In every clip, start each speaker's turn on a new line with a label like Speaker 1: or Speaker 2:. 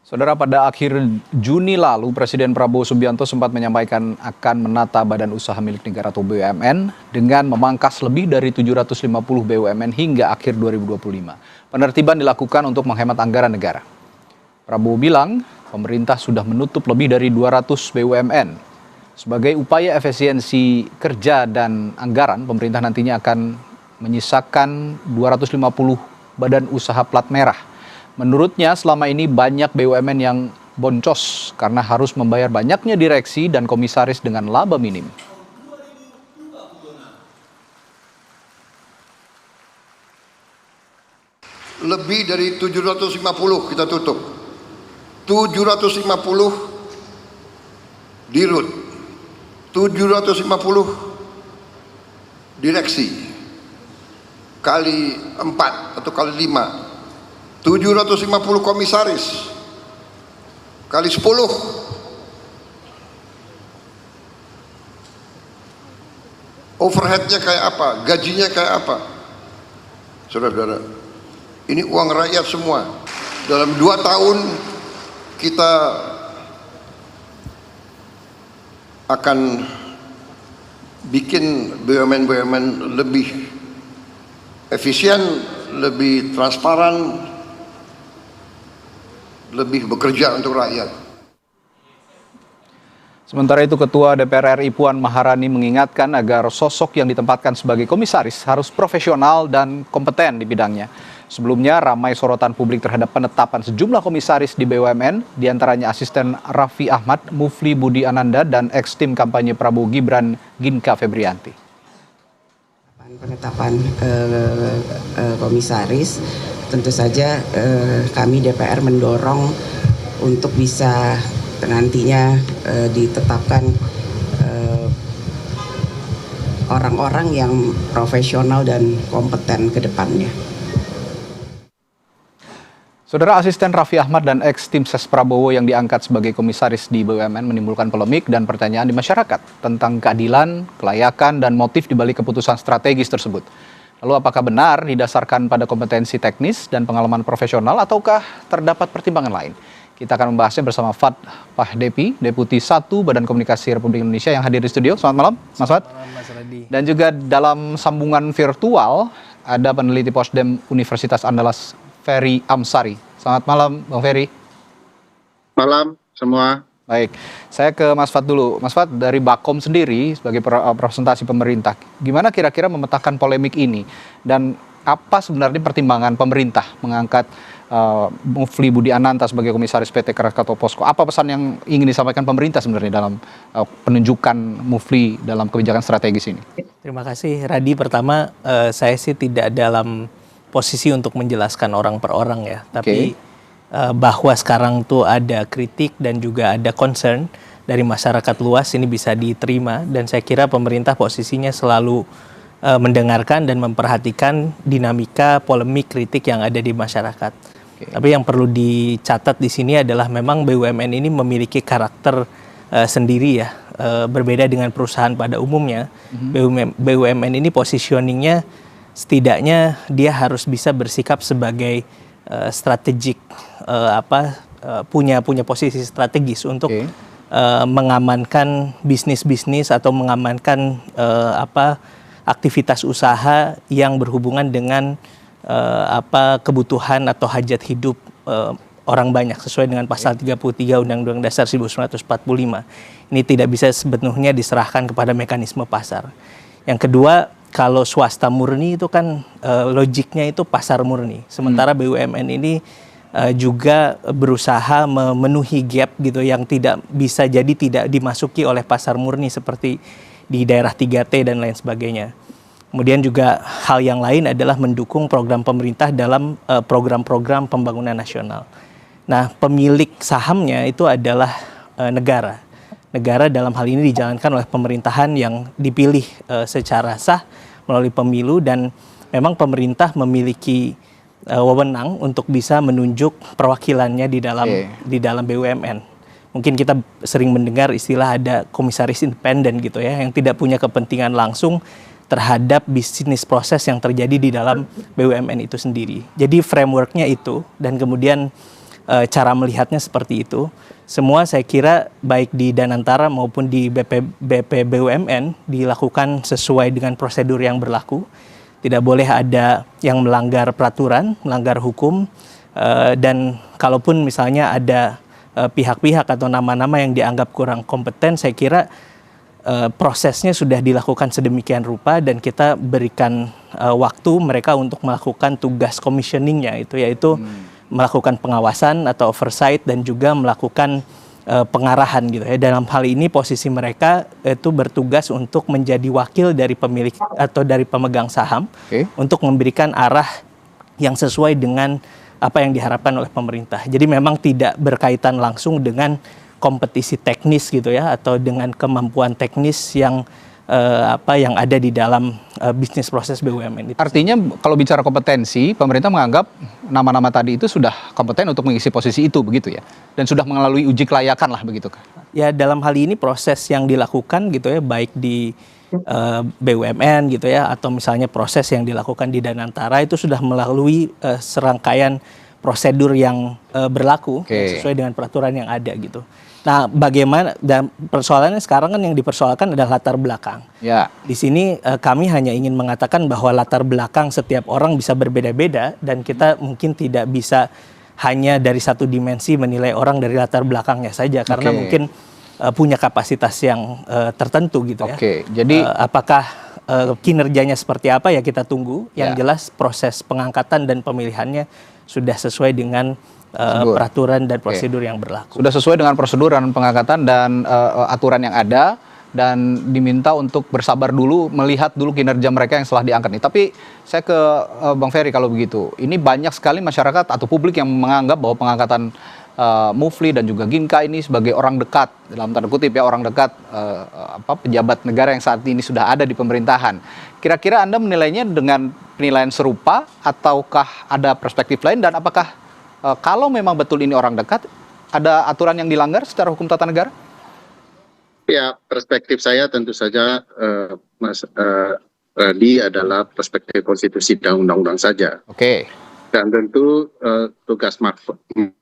Speaker 1: Saudara, pada akhir Juni lalu, Presiden Prabowo Subianto sempat menyampaikan akan menata badan usaha milik negara atau BUMN dengan memangkas lebih dari 750 BUMN hingga akhir 2025. Penertiban dilakukan untuk menghemat anggaran negara. Prabowo bilang, pemerintah sudah menutup lebih dari 200 BUMN. Sebagai upaya efisiensi kerja dan anggaran, pemerintah nantinya akan menyisakan 250 badan usaha plat merah. Menurutnya selama ini banyak BUMN yang boncos karena harus membayar banyaknya direksi dan komisaris dengan laba minim.
Speaker 2: Lebih dari 750 kita tutup. 750 dirut, 750 direksi, kali 4 atau kali 5. 750 komisaris kali 10. Overheadnya kayak apa, gajinya kayak apa. Saudara-saudara, ini uang rakyat semua. Dalam 2 tahun kita akan bikin BUMN lebih efisien, lebih transparan, lebih bekerja untuk rakyat.
Speaker 1: Sementara itu, Ketua DPR RI Puan Maharani mengingatkan agar sosok yang ditempatkan sebagai komisaris harus profesional dan kompeten di bidangnya. Sebelumnya, ramai sorotan publik terhadap penetapan sejumlah komisaris di BUMN, diantaranya asisten Raffi Ahmad, Mufli Budi Ananda, dan ex-tim kampanye Prabowo Gibran, Ginka Febrianti.
Speaker 3: Penetapan komisaris, tentu saja kami DPR mendorong untuk bisa nantinya ditetapkan orang-orang yang profesional dan kompeten ke depannya.
Speaker 1: Saudara, asisten Raffi Ahmad dan ex-tim ses Prabowo yang diangkat sebagai komisaris di BUMN menimbulkan polemik dan pertanyaan di masyarakat tentang keadilan, kelayakan, dan motif dibalik keputusan strategis tersebut. Lalu apakah benar didasarkan pada kompetensi teknis dan pengalaman profesional ataukah terdapat pertimbangan lain? Kita akan membahasnya bersama Fad Pahdepi, Deputi 1 Badan Komunikasi Republik Indonesia yang hadir di studio. Selamat malam, Mas Fad.
Speaker 4: Selamat malam, Mas Radi. Dan
Speaker 1: juga dalam sambungan virtual ada peneliti Posdem Universitas Andalas, Ferry Amsari. Selamat malam, Bang Ferry.
Speaker 5: Malam semua.
Speaker 1: Baik, saya ke Mas Fad dulu. Mas Fad, dari Bakom sendiri sebagai representasi pemerintah, gimana kira-kira memetakan polemik ini? Dan apa sebenarnya pertimbangan pemerintah mengangkat Mufli Budi Ananda sebagai komisaris PT Krakatau Posko? Apa pesan yang ingin disampaikan pemerintah sebenarnya dalam penunjukan Mufli dalam kebijakan strategis ini?
Speaker 4: Terima kasih, Radi. Pertama, saya sih tidak dalam posisi untuk menjelaskan orang per orang ya, tapi bahwa sekarang tuh ada kritik dan juga ada concern dari masyarakat luas ini bisa diterima, dan saya kira pemerintah posisinya selalu mendengarkan dan memperhatikan dinamika polemik kritik yang ada di masyarakat. Tapi yang perlu dicatat di sini adalah memang BUMN ini memiliki karakter sendiri ya, berbeda dengan perusahaan pada umumnya. BUMN ini positioningnya setidaknya dia harus bisa bersikap sebagai strategik, punya posisi strategis untuk mengamankan bisnis atau mengamankan aktivitas usaha yang berhubungan dengan kebutuhan atau hajat hidup orang banyak sesuai dengan pasal 33 Undang-Undang Dasar 1945. Ini tidak bisa sepenuhnya diserahkan kepada mekanisme pasar. Yang kedua, kalau swasta murni itu kan logiknya itu pasar murni. Sementara BUMN ini juga berusaha memenuhi gap gitu yang tidak dimasuki oleh pasar murni seperti di daerah 3T dan lain sebagainya. Kemudian juga hal yang lain adalah mendukung program pemerintah dalam program-program pembangunan nasional. Nah, pemilik sahamnya itu adalah negara. Negara dalam hal ini dijalankan oleh pemerintahan yang dipilih secara sah melalui pemilu, dan memang pemerintah memiliki wewenang untuk bisa menunjuk perwakilannya di dalam BUMN. Mungkin kita sering mendengar istilah ada komisaris independen gitu ya, yang tidak punya kepentingan langsung terhadap bisnis proses yang terjadi di dalam BUMN itu sendiri. Jadi frameworknya itu, dan kemudian cara melihatnya seperti itu. Semua saya kira baik di Danantara maupun di BP BUMN dilakukan sesuai dengan prosedur yang berlaku. Tidak boleh ada yang melanggar peraturan, melanggar hukum, dan kalaupun misalnya ada pihak-pihak atau nama-nama yang dianggap kurang kompeten, saya kira prosesnya sudah dilakukan sedemikian rupa dan kita berikan waktu mereka untuk melakukan tugas commissioningnya itu, yaitu melakukan pengawasan atau oversight dan juga melakukan pengarahan gitu ya. Dalam hal ini posisi mereka itu bertugas untuk menjadi wakil dari pemilik atau dari pemegang saham untuk memberikan arah yang sesuai dengan apa yang diharapkan oleh pemerintah. Jadi memang tidak berkaitan langsung dengan kompetisi teknis gitu ya, atau dengan kemampuan teknis yang yang ada di dalam bisnis proses BUMN itu.
Speaker 1: Artinya kalau bicara kompetensi, pemerintah menganggap nama-nama tadi itu sudah kompeten untuk mengisi posisi itu begitu ya, dan sudah melalui uji kelayakan lah begitu kan?
Speaker 4: Ya dalam hal ini proses yang dilakukan gitu ya, baik di BUMN gitu ya, atau misalnya proses yang dilakukan di Danantara itu sudah melalui serangkaian prosedur yang berlaku sesuai dengan peraturan yang ada gitu. Nah, bagaimana, dan persoalannya sekarang kan yang dipersoalkan adalah latar belakang.
Speaker 1: Ya.
Speaker 4: Di sini kami hanya ingin mengatakan bahwa latar belakang setiap orang bisa berbeda-beda dan kita mungkin tidak bisa hanya dari satu dimensi menilai orang dari latar belakangnya saja, karena mungkin punya kapasitas yang tertentu gitu ya.
Speaker 1: Jadi
Speaker 4: apakah kinerjanya seperti apa ya kita tunggu. Yang jelas proses pengangkatan dan pemilihannya sudah sesuai dengan peraturan dan prosedur yang berlaku.
Speaker 1: Sudah sesuai dengan prosedur dan pengangkatan dan aturan yang ada, dan diminta untuk bersabar dulu, melihat dulu kinerja mereka yang setelah diangkat nih. Tapi saya ke Bang Ferry kalau begitu. Ini banyak sekali masyarakat atau publik yang menganggap bahwa pengangkatan Mufli dan juga Ginka ini sebagai orang dekat, dalam tanda kutip ya, orang dekat pejabat negara yang saat ini sudah ada di pemerintahan. Kira-kira Anda menilainya dengan penilaian serupa ataukah ada perspektif lain, dan apakah kalau memang betul ini orang dekat, ada aturan yang dilanggar secara hukum tata negara?
Speaker 5: Ya, perspektif saya tentu saja, Mas Radi, adalah perspektif konstitusi dan undang-undang saja. Dan tentu tugas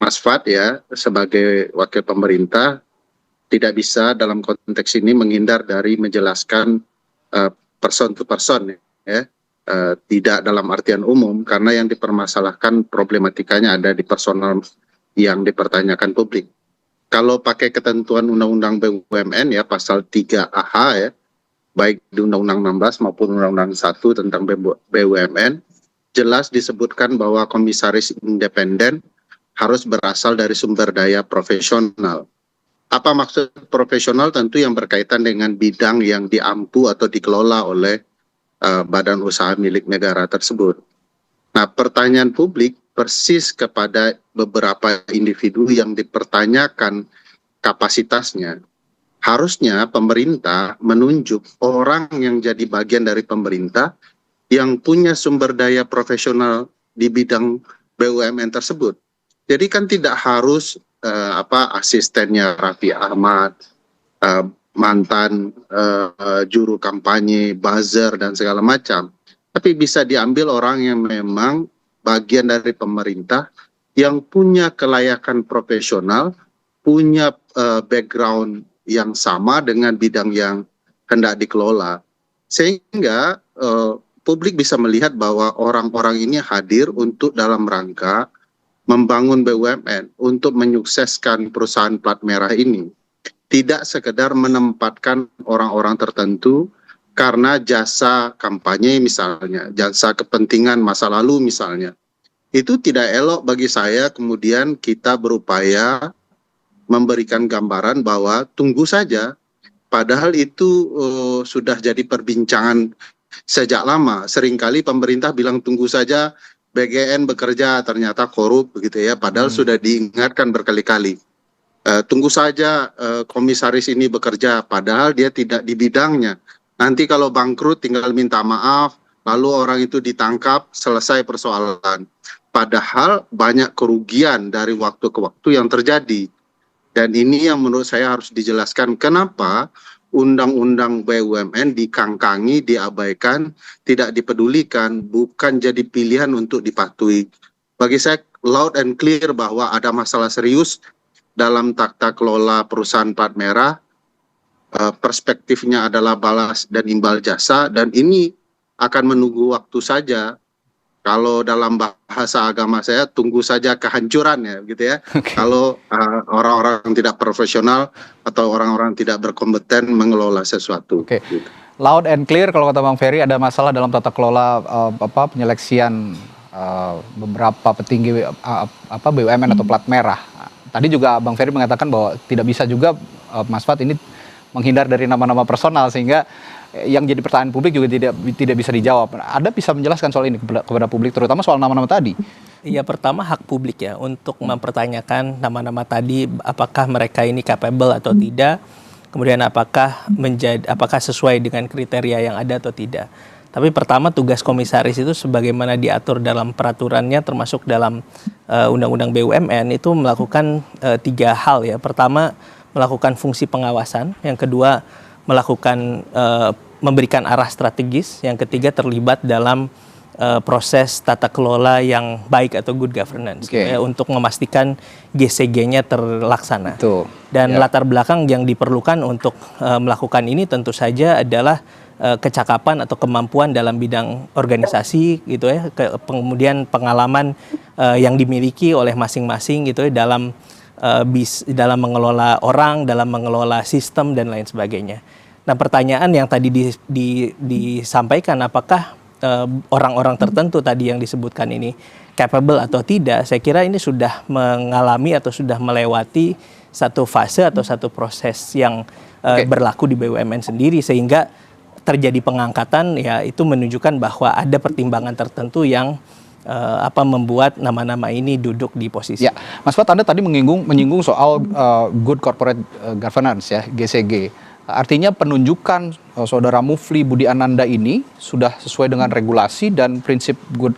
Speaker 5: Mas Fad ya sebagai wakil pemerintah tidak bisa dalam konteks ini menghindar dari menjelaskan person to person ya. Tidak dalam artian umum, karena yang dipermasalahkan problematikanya ada di personal yang dipertanyakan publik. Kalau pakai ketentuan Undang-Undang BUMN ya, pasal 3AH ya, baik di Undang-Undang 16 maupun Undang-Undang 1 tentang BUMN, jelas disebutkan bahwa komisaris independen harus berasal dari sumber daya profesional. Apa maksud profesional? Tentu yang berkaitan dengan bidang yang diampu atau dikelola oleh badan usaha milik negara tersebut. Nah, pertanyaan publik persis kepada beberapa individu yang dipertanyakan kapasitasnya. Harusnya pemerintah menunjuk orang yang jadi bagian dari pemerintah yang punya sumber daya profesional di bidang BUMN tersebut. Jadi kan tidak harus asistennya Raffi Ahmad, mantan juru kampanye, buzzer dan segala macam. Tapi bisa diambil orang yang memang bagian dari pemerintah yang punya kelayakan profesional, punya background yang sama dengan bidang yang hendak dikelola. Sehingga publik bisa melihat bahwa orang-orang ini hadir untuk dalam rangka membangun BUMN, untuk menyukseskan perusahaan plat merah ini. Tidak sekedar menempatkan orang-orang tertentu karena jasa kampanye misalnya, jasa kepentingan masa lalu misalnya. Itu tidak elok bagi saya kemudian kita berupaya memberikan gambaran bahwa tunggu saja, padahal itu sudah jadi perbincangan sejak lama. Seringkali pemerintah bilang tunggu saja BGN bekerja, ternyata korup begitu ya, padahal sudah diingatkan berkali-kali. Tunggu saja komisaris ini bekerja, padahal dia tidak di bidangnya. Nanti kalau bangkrut tinggal minta maaf, lalu orang itu ditangkap, selesai persoalan. Padahal banyak kerugian dari waktu ke waktu yang terjadi. Dan ini yang menurut saya harus dijelaskan kenapa undang-undang BUMN dikangkangi, diabaikan, tidak dipedulikan, bukan jadi pilihan untuk dipatuhi. Bagi saya loud and clear bahwa ada masalah serius dalam tata kelola perusahaan plat merah. Perspektifnya adalah balas dan imbal jasa, dan ini akan menunggu waktu saja. Kalau dalam bahasa agama saya, tunggu saja kehancurannya, gitu ya. Kalau orang-orang tidak profesional atau orang-orang tidak berkompeten mengelola sesuatu. Gitu.
Speaker 1: Loud and clear, kalau kata Bang Ferry, ada masalah dalam tata kelola penyeleksian beberapa petinggi BUMN atau plat merah. Tadi juga Bang Ferry mengatakan bahwa tidak bisa juga Mas Fat ini menghindar dari nama-nama personal, sehingga yang jadi pertanyaan publik juga tidak bisa dijawab. Anda bisa menjelaskan soal ini kepada publik, terutama soal nama-nama tadi?
Speaker 4: Iya, pertama hak publik ya untuk mempertanyakan nama-nama tadi, apakah mereka ini capable atau tidak, kemudian apakah sesuai dengan kriteria yang ada atau tidak. Tapi pertama, tugas komisaris itu sebagaimana diatur dalam peraturannya, termasuk dalam Undang-Undang BUMN, itu melakukan 3 hal ya. Pertama, melakukan fungsi pengawasan, yang kedua melakukan memberikan arah strategis, yang ketiga terlibat dalam proses tata kelola yang baik atau good governance, gitu ya, untuk memastikan GCG-nya terlaksana. Dan latar belakang yang diperlukan untuk melakukan ini tentu saja adalah kecakapan atau kemampuan dalam bidang organisasi, gitu ya, kemudian pengalaman yang dimiliki oleh masing-masing, gitu ya, dalam mengelola orang, dalam mengelola sistem dan lain sebagainya. Nah, pertanyaan yang tadi disampaikan, apakah orang-orang tertentu tadi yang disebutkan ini capable atau tidak, saya kira ini sudah mengalami atau sudah melewati satu fase atau satu proses yang berlaku di BUMN sendiri, sehingga terjadi pengangkatan, ya itu menunjukkan bahwa ada pertimbangan tertentu yang membuat nama-nama ini duduk di posisi.
Speaker 1: Ya, Mas Fat, Anda tadi menyinggung soal good corporate governance ya, GCG. Artinya penunjukan Saudara Mufli Budi Ananda ini sudah sesuai dengan regulasi dan prinsip good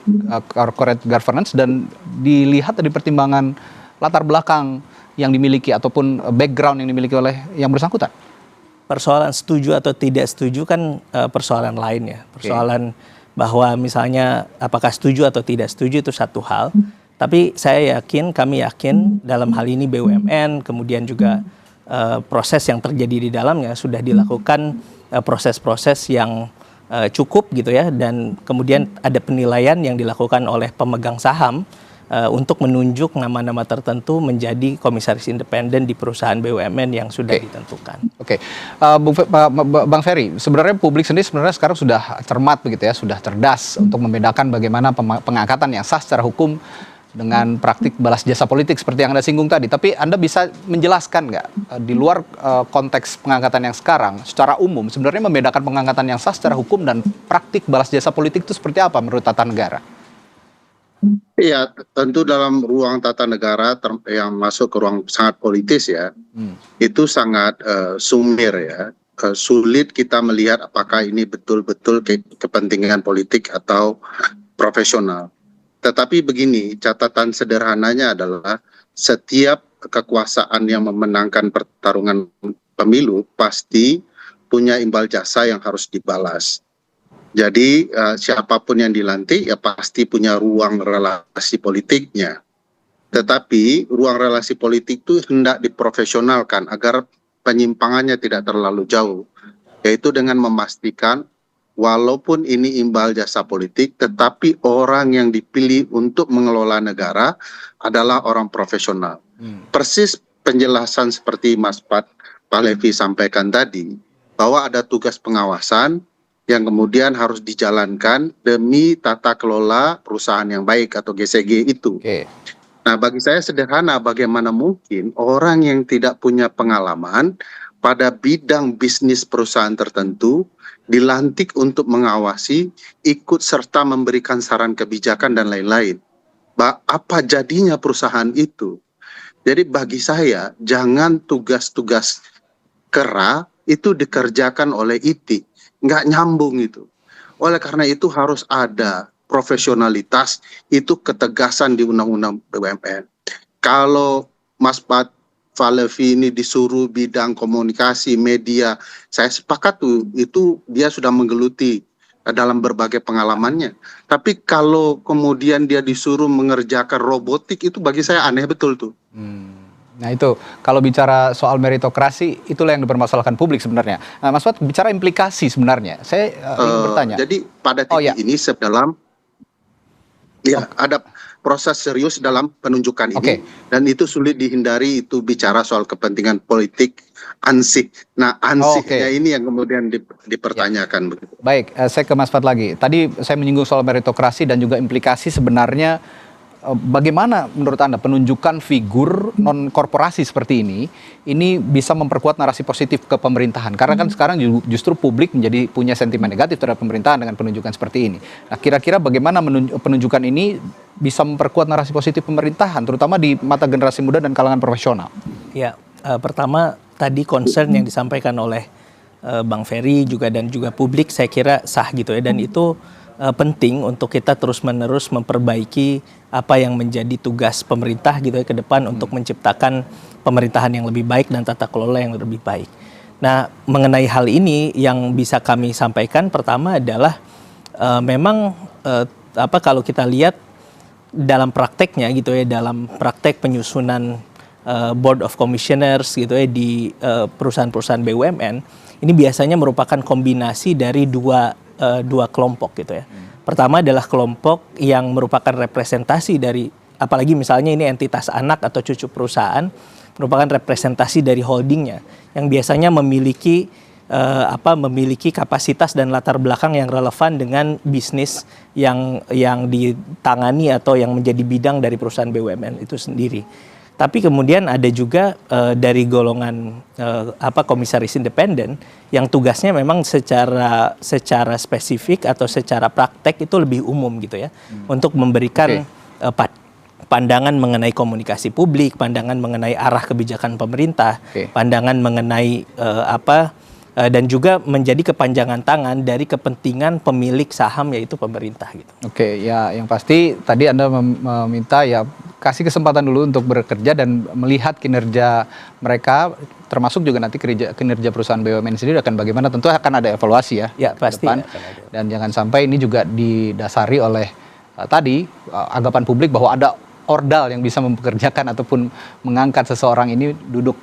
Speaker 1: corporate governance, dan dilihat dari pertimbangan latar belakang yang dimiliki ataupun background yang dimiliki oleh yang bersangkutan.
Speaker 4: Persoalan setuju atau tidak setuju kan persoalan lain ya. Persoalan bahwa misalnya apakah setuju atau tidak setuju itu satu hal. Tapi kami yakin dalam hal ini BUMN, kemudian juga proses yang terjadi di dalamnya sudah dilakukan proses-proses yang cukup, gitu ya. Dan kemudian ada penilaian yang dilakukan oleh pemegang saham untuk menunjuk nama-nama tertentu menjadi komisaris independen di perusahaan BUMN yang sudah ditentukan.
Speaker 1: Bang Ferry, sebenarnya publik sendiri sekarang sudah cermat begitu ya, sudah cerdas untuk membedakan bagaimana pengangkatan yang sah secara hukum dengan praktik balas jasa politik seperti yang Anda singgung tadi. Tapi Anda bisa menjelaskan nggak di luar konteks pengangkatan yang sekarang, secara umum sebenarnya membedakan pengangkatan yang sah secara hukum dan praktik balas jasa politik itu seperti apa menurut tata negara?
Speaker 5: Iya, tentu dalam ruang tata negara yang masuk ke ruang sangat politis ya, itu sangat sumir ya. Sulit kita melihat apakah ini betul-betul kepentingan politik atau profesional. Tetapi begini, catatan sederhananya adalah setiap kekuasaan yang memenangkan pertarungan pemilu pasti punya imbal jasa yang harus dibalas. Jadi siapapun yang dilantik ya pasti punya ruang relasi politiknya. Tetapi ruang relasi politik itu hendak diprofesionalkan agar penyimpangannya tidak terlalu jauh. Yaitu dengan memastikan walaupun ini imbal jasa politik, tetapi orang yang dipilih untuk mengelola negara adalah orang profesional. Persis penjelasan seperti Mas Pak Levi sampaikan tadi, bahwa ada tugas pengawasan yang kemudian harus dijalankan demi tata kelola perusahaan yang baik atau GCG itu. Nah, bagi saya sederhana, bagaimana mungkin orang yang tidak punya pengalaman pada bidang bisnis perusahaan tertentu dilantik untuk mengawasi, ikut serta memberikan saran kebijakan dan lain-lain. Apa jadinya perusahaan itu? Jadi bagi saya, jangan tugas-tugas kera itu dikerjakan oleh IT. Nggak nyambung itu. Oleh karena itu harus ada profesionalitas, itu ketegasan di Undang-Undang BUMN. Kalau Mas Pat Levi ini disuruh bidang komunikasi, media, saya sepakat tuh, itu dia sudah menggeluti dalam berbagai pengalamannya. Tapi kalau kemudian dia disuruh mengerjakan robotik, itu bagi saya aneh betul tuh.
Speaker 1: Nah itu, kalau bicara soal meritokrasi, itulah yang dipermasalahkan publik sebenarnya. Nah, Mas Fuad, bicara implikasi sebenarnya, saya ingin bertanya.
Speaker 5: Jadi pada titik ini dalam ada proses serius dalam penunjukan ini, dan itu sulit dihindari, itu bicara soal kepentingan politik ansih. Nah, ansihnya ini yang kemudian dipertanyakan. Begitu.
Speaker 1: Baik, saya ke Mas Fuad lagi. Tadi saya menyinggung soal meritokrasi dan juga implikasi sebenarnya. Bagaimana menurut Anda penunjukan figur non-korporasi seperti ini bisa memperkuat narasi positif ke pemerintahan? Karena kan sekarang justru publik menjadi punya sentimen negatif terhadap pemerintahan dengan penunjukan seperti ini. Nah, kira-kira bagaimana penunjukan ini bisa memperkuat narasi positif pemerintahan, terutama di mata generasi muda dan kalangan profesional?
Speaker 4: Ya, pertama tadi concern yang disampaikan oleh Bang Ferry dan juga publik saya kira sah gitu ya, dan itu penting untuk kita terus-menerus memperbaiki apa yang menjadi tugas pemerintah gitu ya ke depan untuk menciptakan pemerintahan yang lebih baik dan tata kelola yang lebih baik. Nah, mengenai hal ini yang bisa kami sampaikan pertama adalah memang kalau kita lihat dalam prakteknya gitu ya, dalam praktek penyusunan Board of Commissioners gitu ya di perusahaan-perusahaan BUMN, ini biasanya merupakan kombinasi dari dua kelompok gitu ya. Pertama adalah kelompok yang merupakan representasi dari, apalagi misalnya ini entitas anak atau cucu perusahaan, merupakan representasi dari holdingnya yang biasanya memiliki kapasitas dan latar belakang yang relevan dengan bisnis yang ditangani atau yang menjadi bidang dari perusahaan BUMN itu sendiri. Tapi kemudian ada juga dari golongan komisaris independen yang tugasnya memang secara spesifik atau secara praktek itu lebih umum gitu ya, untuk memberikan pandangan mengenai komunikasi publik, pandangan mengenai arah kebijakan pemerintah, pandangan mengenai dan juga menjadi kepanjangan tangan dari kepentingan pemilik saham yaitu pemerintah gitu.
Speaker 1: Oke, ya yang pasti tadi Anda meminta ya kasih kesempatan dulu untuk bekerja dan melihat kinerja mereka, termasuk juga nanti kinerja perusahaan BUMN sendiri akan bagaimana, tentu akan ada evaluasi ya.
Speaker 4: Ya pasti.
Speaker 1: Depan. Dan jangan sampai ini juga didasari oleh tadi anggapan publik bahwa ada ordal yang bisa mempekerjakan ataupun mengangkat seseorang ini duduk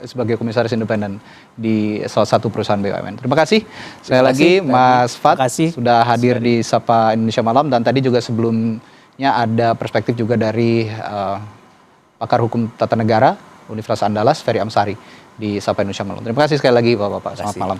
Speaker 1: sebagai komisaris independen di salah satu perusahaan BUMN. Terima kasih sekali lagi Mas Fuad sudah hadir di Sapa Indonesia Malam, dan tadi juga sebelumnya ada perspektif juga dari pakar hukum tata negara Universitas Andalas Ferry Amsari di Sapa Indonesia Malam. Terima kasih sekali lagi Bapak-bapak. Selamat malam.